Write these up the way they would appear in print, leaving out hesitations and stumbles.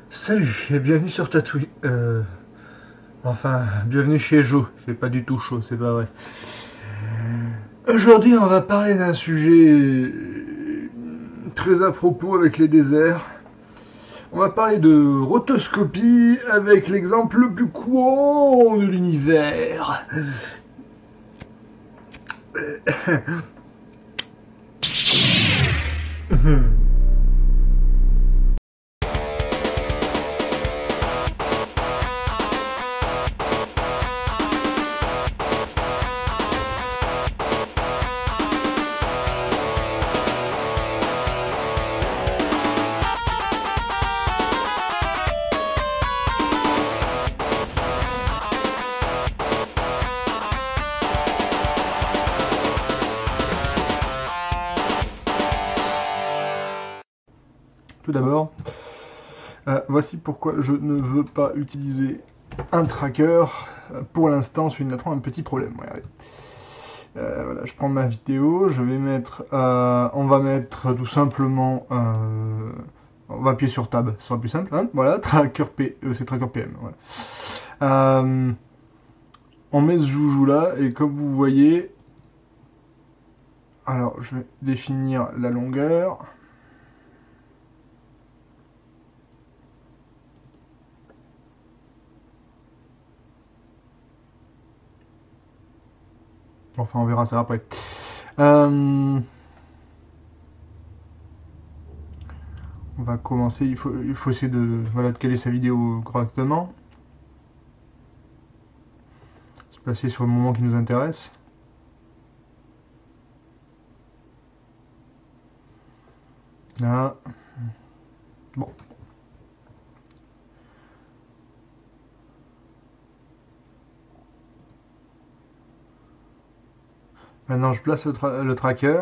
Salut et bienvenue sur Tatooine. Enfin, bienvenue chez Joe. C'est pas du tout chaud, c'est pas vrai. Aujourd'hui, on va parler d'un sujet très à propos avec les déserts. On va parler de rotoscopie avec l'exemple le plus courant de l'univers. Tout d'abord, voici pourquoi je ne veux pas utiliser un tracker. Pour l'instant, sur Natron, un petit problème. Regardez. Voilà, je prends ma vidéo, je vais mettre, on va mettre tout simplement, on va appuyer sur Tab, ce sera plus simple. Hein, voilà, tracker c'est tracker PM. Voilà. On met ce joujou là et comme vous voyez, alors je vais définir la longueur. Enfin, on verra ça après. On va commencer. Il faut essayer de, voilà, de caler sa vidéo correctement. Se placer sur le moment qui nous intéresse. Là. Bon. Maintenant, je place le tracker.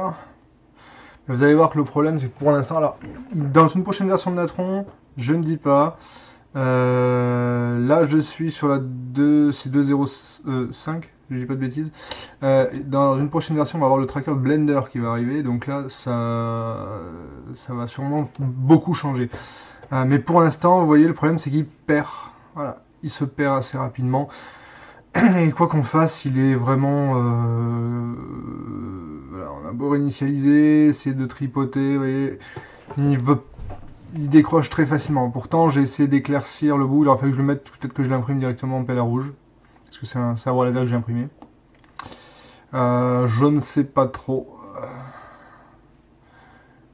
Vous allez voir que le problème, c'est que pour l'instant, alors, dans une prochaine version de Natron, je ne dis pas. Là, je suis sur la 2.0.5, je dis pas de bêtises. Dans une prochaine version, on va avoir le tracker de Blender qui va arriver. Donc là, ça va sûrement beaucoup changer. Mais pour l'instant, vous voyez, le problème, c'est qu'il perd. Voilà, il se perd assez rapidement. Et quoi qu'on fasse, il est vraiment... voilà, on a beau réinitialiser, essayer de tripoter, vous voyez, il décroche très facilement. Pourtant, j'ai essayé d'éclaircir le bout, il aurait fallu que je le mette, peut-être que je l'imprime directement en pelle à rouge, parce que c'est un sabre laser que j'ai imprimé. Je ne sais pas trop.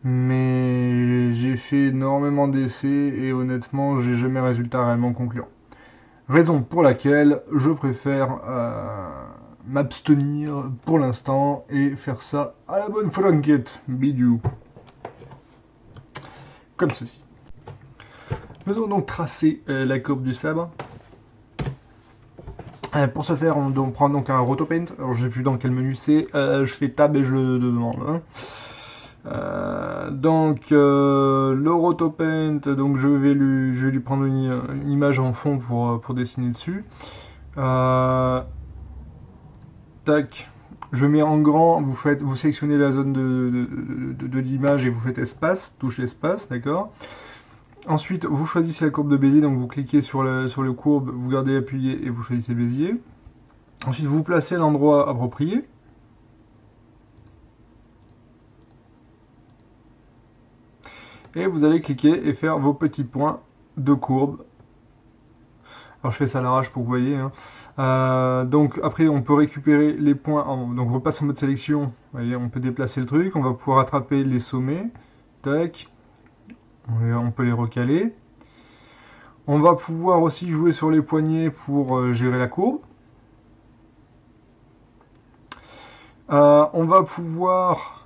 Mais j'ai fait énormément d'essais et honnêtement, j'ai jamais résultat réellement concluant. Raison pour laquelle je préfère m'abstenir pour l'instant et faire ça à la bonne franquette, bidou. Comme ceci. Nous allons donc tracer la courbe du sabre. Pour ce faire, on prend donc un Rotopaint. Alors je ne sais plus dans quel menu c'est. Je fais Tab et je le demande. Hein. Donc le Rotopaint, donc je vais lui prendre une image en fond pour dessiner dessus. Tac, je mets en grand, vous sélectionnez la zone de l'image et vous faites espace, touche espace, d'accord. Ensuite, vous choisissez la courbe de Bézier, donc vous cliquez sur le courbe, vous gardez appuyé et vous choisissez Bézier. Ensuite, vous placez à l'endroit approprié. Et vous allez cliquer et faire vos petits points de courbe. Alors je fais ça à l'arrache pour que vous voyez. Hein. Donc après on peut récupérer les points. Donc on repasse en mode sélection. Vous voyez, on peut déplacer le truc. On va pouvoir attraper les sommets. Tac. On peut les recaler. On va pouvoir aussi jouer sur les poignets pour gérer la courbe. On va pouvoir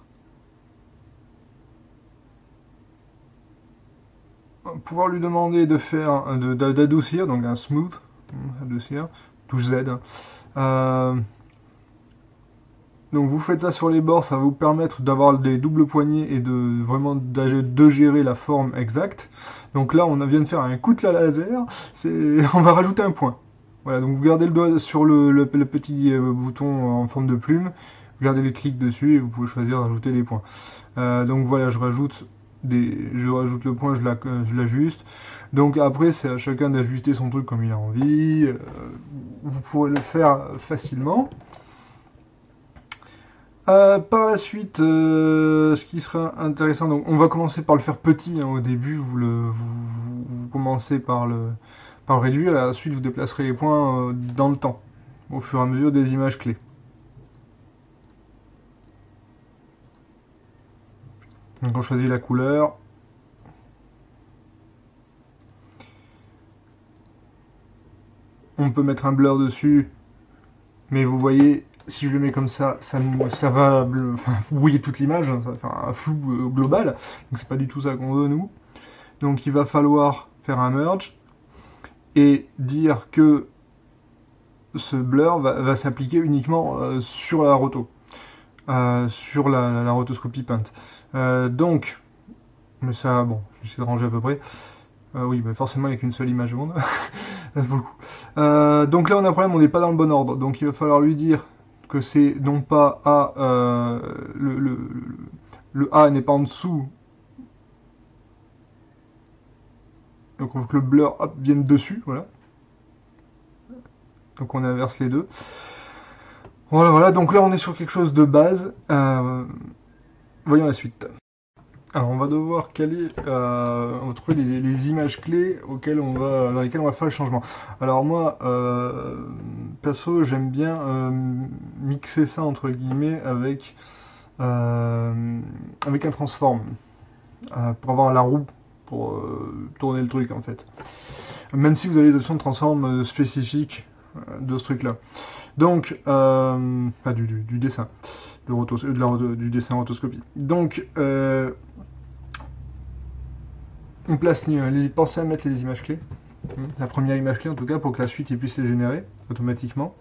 lui demander de faire d'adoucir, donc un smooth, adoucir, touche Z. Donc vous faites ça sur les bords, ça va vous permettre d'avoir des doubles poignées et de vraiment de gérer la forme exacte. Donc là on vient de faire un coup de laser, on va rajouter un point. Voilà, donc vous gardez le doigt sur le petit bouton en forme de plume, vous gardez les clics dessus et vous pouvez choisir de rajouter des points. Donc voilà, je rajoute je rajoute le point, je l'ajuste. Donc après, c'est à chacun d'ajuster son truc comme il a envie. Vous pourrez le faire facilement. Par la suite, ce qui sera intéressant, donc on va commencer par le faire petit hein, au début. Vous commencez par le réduire, et à la suite vous déplacerez les points dans le temps, au fur et à mesure des images clés. Donc on choisit la couleur. On peut mettre un blur dessus, mais vous voyez, si je le mets comme ça va brouiller toute l'image, ça va faire un flou global, donc c'est pas du tout ça qu'on veut nous. Donc il va falloir faire un merge, et dire que ce blur va s'appliquer uniquement sur la roto, sur la rotoscopie peinte. Donc, mais ça, bon, j'essaie de ranger à peu près. Oui, mais forcément, il n'y a qu'une seule image au monde. Pour le coup. Donc là, on a un problème, on n'est pas dans le bon ordre. Donc il va falloir lui dire que c'est non pas A, le A n'est pas en dessous. Donc on veut que le blur hop, vienne dessus, voilà. Donc on inverse les deux. Voilà, donc là on est sur quelque chose de base. Voyons la suite. Alors on va devoir caler, on va trouver les images clés dans lesquelles on va faire le changement. Alors moi, perso, j'aime bien mixer ça entre guillemets avec un transform, pour avoir la roue pour tourner le truc en fait. Même si vous avez des options de transform spécifiques de ce truc là. Donc, du dessin. Du dessin rotoscopie. Donc, on place pensez à mettre les images clés. La première image clé en tout cas, pour que la suite puisse les générer automatiquement.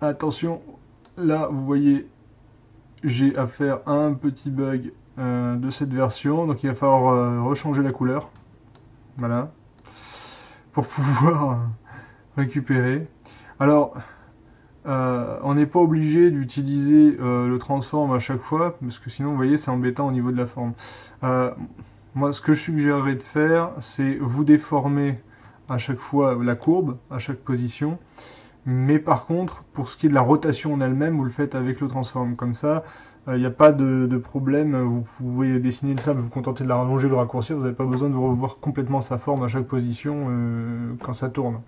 Attention, là vous voyez, j'ai affaire à un petit bug de cette version, donc il va falloir rechanger la couleur, voilà, pour pouvoir récupérer. Alors, on n'est pas obligé d'utiliser le transform à chaque fois, parce que sinon, vous voyez, c'est embêtant au niveau de la forme. Moi, ce que je suggérerais de faire, c'est vous déformer à chaque fois la courbe, à chaque position, mais par contre, pour ce qui est de la rotation en elle-même, vous le faites avec le transform, comme ça, il n'y a pas de problème, vous pouvez dessiner le sable, vous contenter de la rallonger, de le raccourcir, vous n'avez pas besoin de revoir complètement sa forme à chaque position quand ça tourne.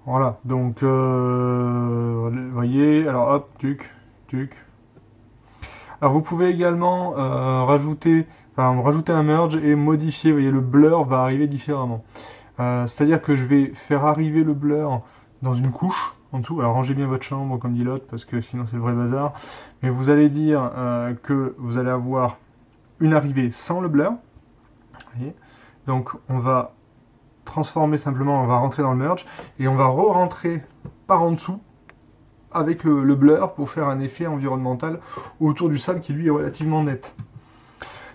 Voilà, donc, vous voyez, alors hop, tuc. Alors vous pouvez également rajouter un merge et modifier, vous voyez, le blur va arriver différemment. C'est-à-dire que je vais faire arriver le blur dans une couche en dessous. Alors rangez bien votre chambre comme dit l'autre, parce que sinon c'est le vrai bazar. Mais vous allez dire que vous allez avoir une arrivée sans le blur. Voyez. Donc on va transformer simplement, on va rentrer dans le merge, et on va re-rentrer par en dessous avec le blur pour faire un effet environnemental autour du sable qui lui est relativement net.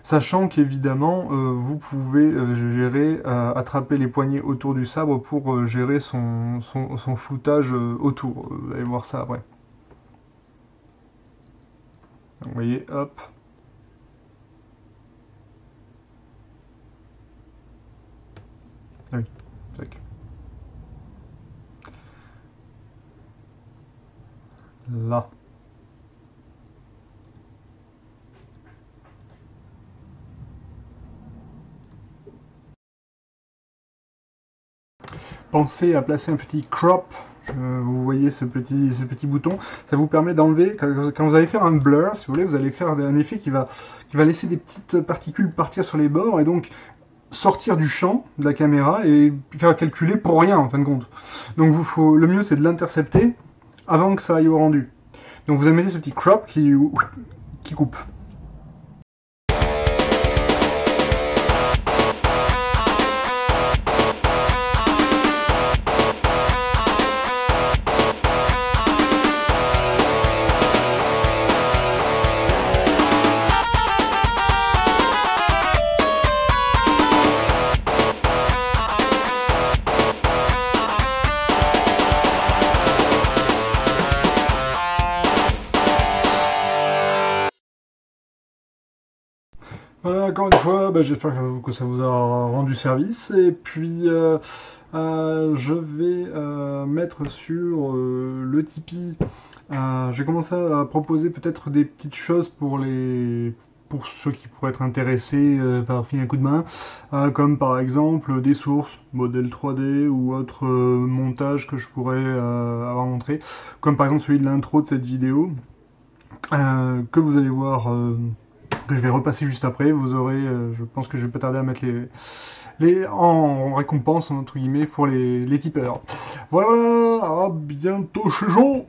Sachant qu'évidemment, vous pouvez gérer, attraper les poignées autour du sabre pour gérer son floutage autour. Vous allez voir ça après. Donc, vous voyez, hop. Ah oui, tac. Là. Pensez à placer un petit crop, vous voyez ce petit bouton, ça vous permet d'enlever, quand vous allez faire un blur, si vous voulez, vous allez faire un effet qui va laisser des petites particules partir sur les bords, et donc sortir du champ de la caméra, et faire calculer pour rien, en fin de compte. Donc le mieux c'est de l'intercepter avant que ça aille au rendu. Donc vous amettez ce petit crop qui coupe. Voilà, encore une fois, bah, j'espère que ça vous a rendu service. Et puis, je vais mettre sur le Tipeee. J'ai commencé à proposer peut-être des petites choses pour ceux qui pourraient être intéressés par filer un coup de main, comme par exemple des sources, modèles 3D ou autres montages que je pourrais avoir montré, comme par exemple celui de l'intro de cette vidéo, que vous allez voir, que je vais repasser juste après. Vous aurez, je pense que je vais pas tarder à mettre en récompense, entre guillemets, pour les tipeurs. Voilà, à bientôt chez Jean.